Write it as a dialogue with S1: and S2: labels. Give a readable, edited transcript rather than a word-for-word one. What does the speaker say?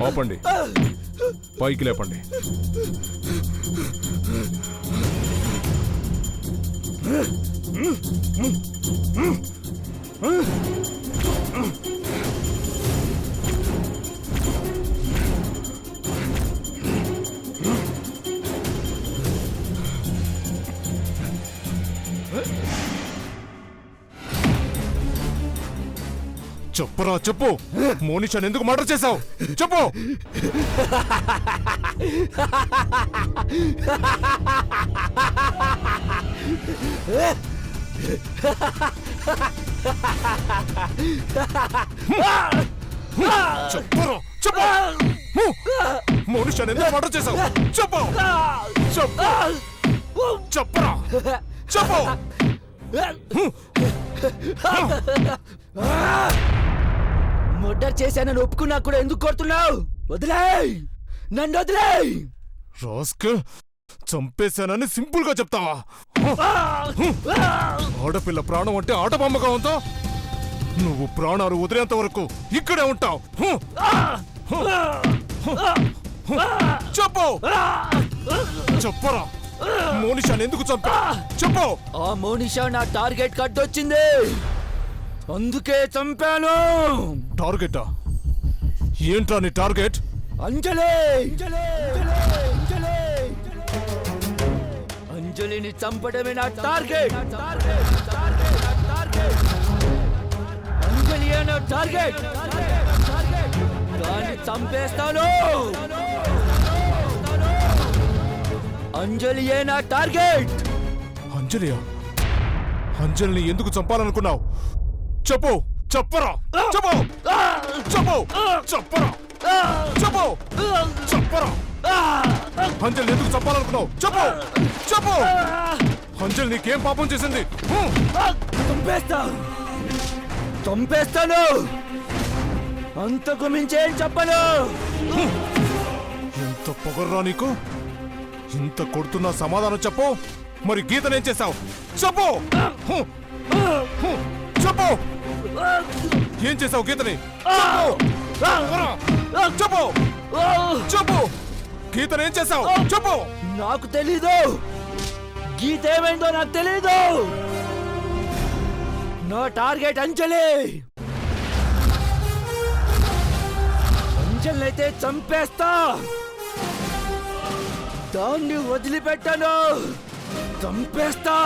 S1: ఆపండి, పైకి లేపండి. చెప్పురా, చెప్పు. మోనిషాని ఎందుకు మర్డర్ చేశావు? చెప్పు. చెప్పురా, చెప్పు. మోనిషాని ఎందుకు మర్డర్ చేశావు? చెప్పు. చెప్పు. చెప్పురా, చెప్పు.
S2: మర్డర్ చేశానని ఒప్పుకున్నా కూడా ఎందుకు కొడుతున్నావు? వదిలేయ్, నన్ను వదిలేయ్.
S1: రాస్కల్, చంపేశానని సింపుల్ గా చెప్తావా? ఆడపిల్ల ప్రాణం అంటే ఆట బొమ్మగా ఉందా? నువ్వు ప్రాణాలు వదిలేంత వరకు ఇక్కడే ఉంటావు. చెప్పు. చెప్పరా, మోనిషాని ఎందుకు చంపా? చెప్పు.
S2: ఆ మోనిషా నా టార్గెట్ కట్టొచ్చింది, అందుకే చంపాను.
S1: టార్గెటా? ఏంట్రా నీ టార్గెట్?
S2: అంజలి. అంజలిని చంపడమే నా టార్గెట్. అంజలి నా టార్గెట్. దాన్ని చంపేస్తాను. అంజలియే నా టార్గెట్.
S1: అంజలియా? అంజలిని ఎందుకు చంపాలనుకున్నావు? చెప్పు. చెప్పరా, చెప్పు. చెప్పు. చెప్పరా, చెప్పు. చెప్పరా. అంజలి ఎందుకు చంపాలనుకున్నావు? చెప్పు. చెప్పు. అంజలి నీకేం పాపం చేసింది?
S2: చంపేస్తాను. అంతకు మించేం చెప్పను.
S1: ఎంత పొగర్రా నీకు? ఇంత కొడుతున్నా సమాధానం చెప్పు. మరి గీతనేం చేశావు? చెప్పు. చెప్పు. ఏం చేశావు గీతని? చెప్పు. చెప్పు. గీతనేం చేశావు? చెప్పు.
S2: నాకు తెలీదు. గీత ఏమైందో నాకు తెలీదు. నా టార్గెట్ అంజలి. అంజలి అయితే చంపేస్తా, దాన్ని వదిలిపెట్టాను. చంపేస్తా.